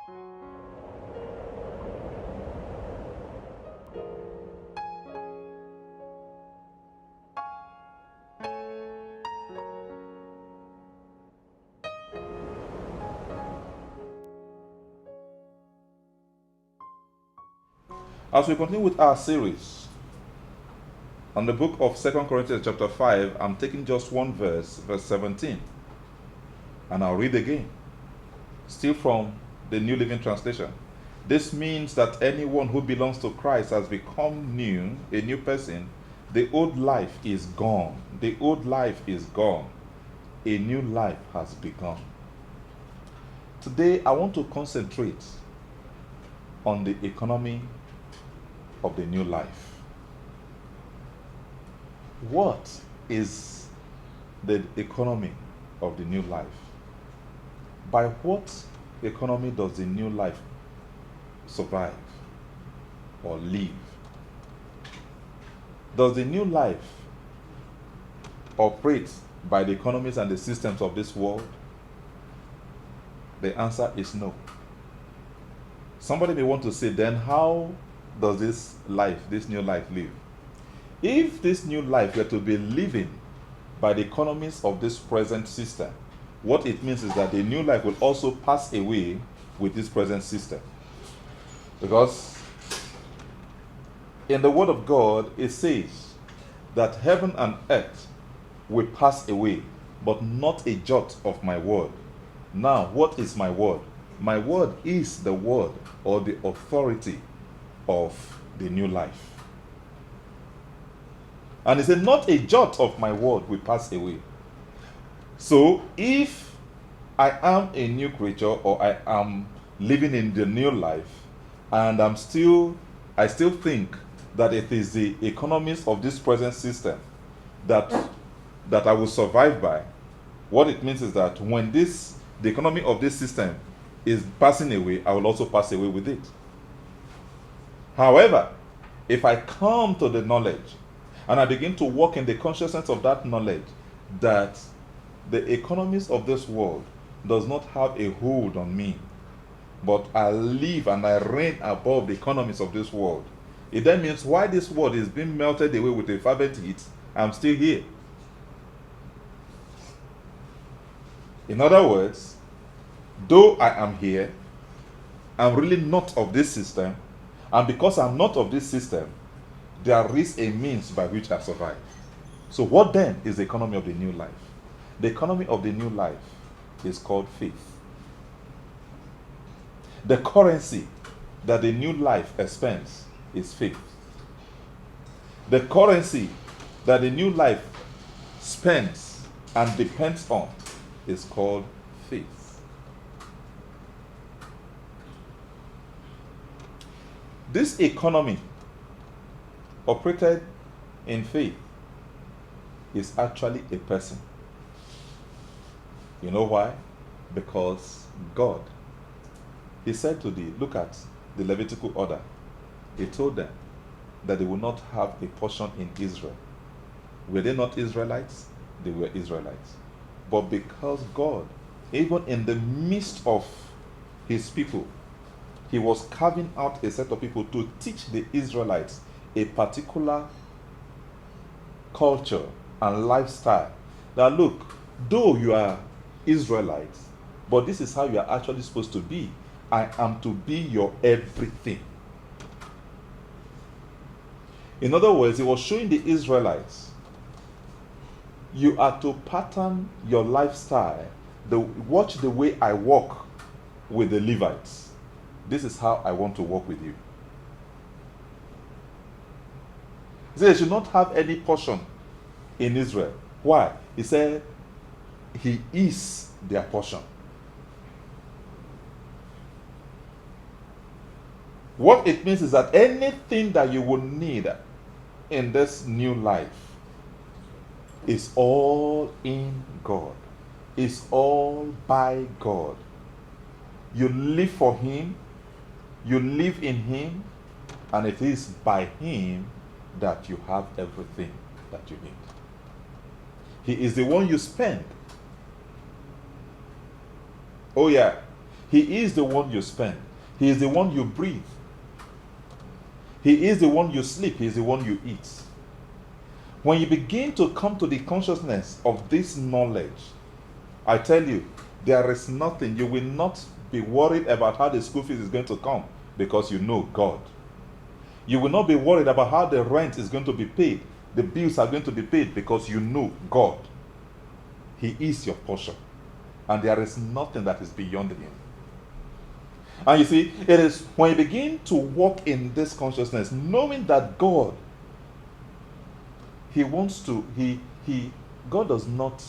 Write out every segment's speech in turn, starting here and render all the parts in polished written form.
As we continue with our series on the book of 2 Corinthians chapter 5, I'm taking just one verse, verse 17. And I'll read again, still from the New Living Translation. This means that anyone who belongs to Christ has become new, a new person. The old life is gone. The old life is gone. A new life has begun. Today, I want to concentrate on the economy of the new life. What is the economy of the new life? By what economy does the new life survive or live? Does the new life operate by the economies and the systems of this world? The answer is no. Somebody may want to say, then how does this new life live? If this new life were to be living by the economies of this present system, what it means is that the new life will also pass away with this present system. Because in the Word of God, it says that heaven and earth will pass away, but not a jot of my word. Now, what is my word? My word is the word or the authority of the new life. And he said, not a jot of my word will pass away. So if I am a new creature, or I am living in the new life, and I still think that it is the economies of this present system that I will survive by, what it means is that when the economy of this system is passing away, I will also pass away with it. However, if I come to the knowledge and I begin to walk in the consciousness of that knowledge, that the economies of this world does not have a hold on me, but I live and I reign above the economies of this world, it then means while this world is being melted away with a fervent heat, I'm still here. In other words, though I am here, I'm really not of this system. And because I'm not of this system, there is a means by which I survive. So what then is the economy of the new life? The economy of the new life is called faith. The currency that the new life expends is faith. The currency that the new life spends and depends on is called faith. This economy operated in faith is actually a person. You know why? Because God, he said look at the Levitical order. He told them that they would not have a portion in Israel. Were they not Israelites? They were Israelites. But because God, even in the midst of his people, he was carving out a set of people to teach the Israelites a particular culture and lifestyle. Now look, though you are Israelites, but this is how you are actually supposed to be. I am to be your everything. In other words, he was showing the Israelites, you are to pattern your lifestyle, watch the way I walk with the Levites. This is how I want to walk with you. He said they should not have any portion in Israel. Why? He said he is their portion. What it means is that anything that you will need in this new life is all in God. It's all by God. You live for him. You live in him, and it is by him that you have everything that you need. He is the one you spend. Oh yeah, He is the one you spend. He is the one you breathe. He is the one you sleep. He is the one you eat. When you begin to come to the consciousness of this knowledge, I tell you, there is nothing. You will not be worried about how the school fees is going to come because you know God. You will not be worried about how the rent is going to be paid. The bills are going to be paid because you know God. He is your portion. And there is nothing that is beyond him. And you see, it is when you begin to walk in this consciousness, knowing that God, He wants to, God does not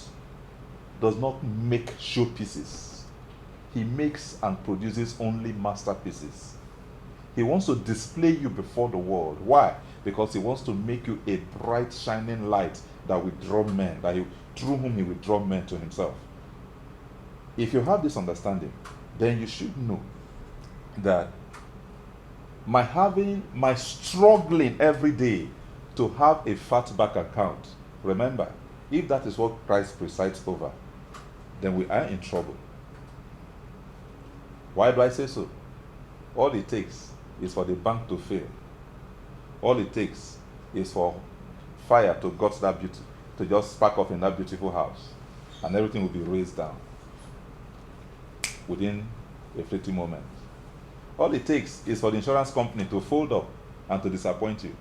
make showpieces. He makes and produces only masterpieces. He wants to display you before the world. Why? Because he wants to make you a bright, shining light that will draw men, through whom he will draw men to himself. If you have this understanding, then you should know that my struggling every day to have a fat bank account, remember, if that is what Christ presides over, then we are in trouble. Why do I say so? All it takes is for the bank to fail. All it takes is for fire to gut that beauty, to just spark off in that beautiful house, and everything will be raised down within a fleeting moment. All it takes is for the insurance company to fold up and to disappoint you.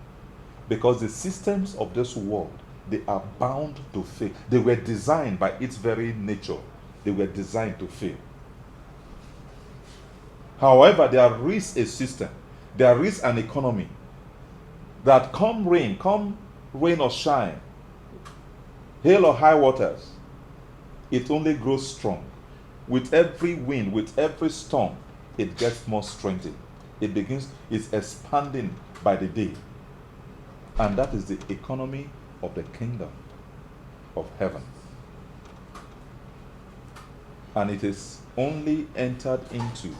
Because the systems of this world, they are bound to fail. They were designed by its very nature. They were designed to fail. However, there is a system, there is an economy that come rain or shine, hail or high waters, it only grows strong. With every wind, with every storm, it gets more strengthened. It's expanding by the day. And that is the economy of the kingdom of heaven. And it is only entered into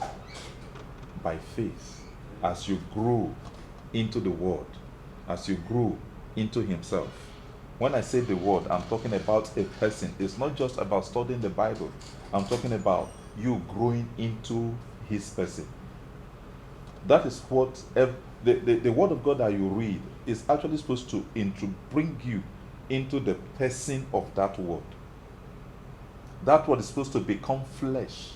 by faith as you grow into the word, as you grow into himself. When I say the word, I'm talking about a person. It's not just about studying the Bible. I'm talking about you growing into his person. That is what the word of God that you read is actually supposed to bring you into the person of that word. That word is supposed to become flesh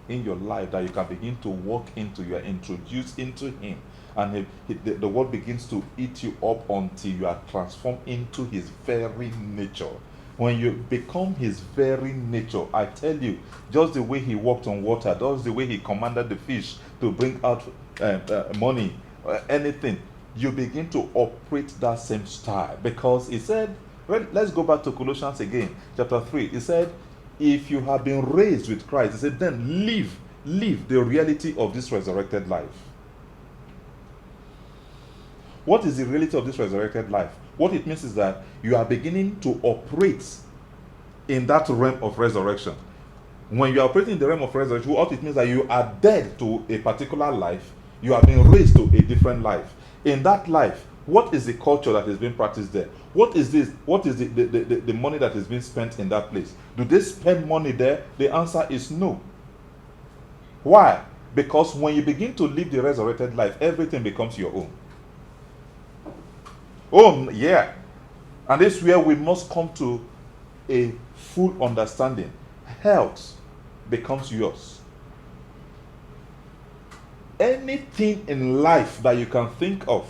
in your life that you can begin to walk into. You are introduced into him, and the word begins to eat you up until you are transformed into his very nature. When you become his very nature, I tell you, just the way he walked on water, just the way he commanded the fish to bring out money, anything, you begin to operate that same style. Because he said, let's go back to Colossians again, chapter 3. He said, if you have been raised with Christ, he said, then live the reality of this resurrected life. What is the reality of this resurrected life? What it means is that you are beginning to operate in that realm of resurrection. When you are operating in the realm of resurrection, what it means is that you are dead to a particular life, you are being raised to a different life. In that life, what is the culture that is being practiced there? What is this? What is the money that is being spent in that place? Do they spend money there? The answer is no. Why? Because when you begin to live the resurrected life, everything becomes your own. Oh, yeah. And this is where we must come to a full understanding. Health becomes yours. Anything in life that you can think of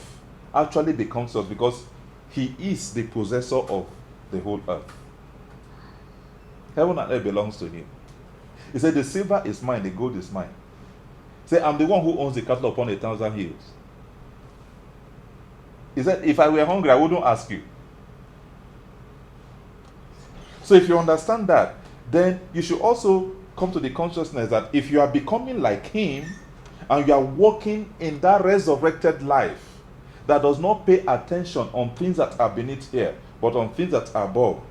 actually becomes yours, because he is the possessor of the whole earth. Heaven and earth belongs to him. He said, the silver is mine, the gold is mine. He said, I'm the one who owns the cattle upon 1,000 hills. He said, if I were hungry, I wouldn't ask you. So if you understand that, then you should also come to the consciousness that if you are becoming like him, and you are walking in that resurrected life that does not pay attention on things that are beneath here, but on things that are above,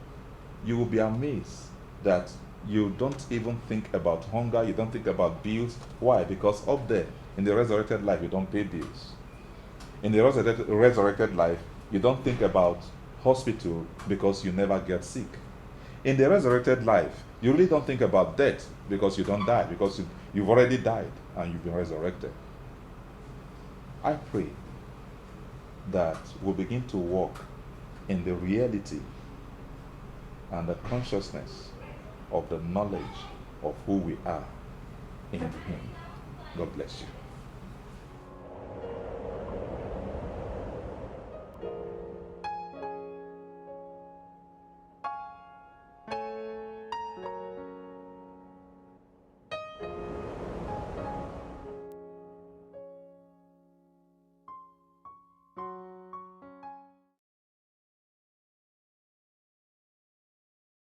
you will be amazed that you don't even think about hunger, you don't think about bills. Why? Because up there, in the resurrected life, you don't pay bills. In the resurrected life, you don't think about hospital because you never get sick. in the resurrected life, you really don't think about death because you don't die, because you've already died and you've been resurrected. I pray that we'll begin to walk in the reality and the consciousness of the knowledge of who we are in Him. God bless you.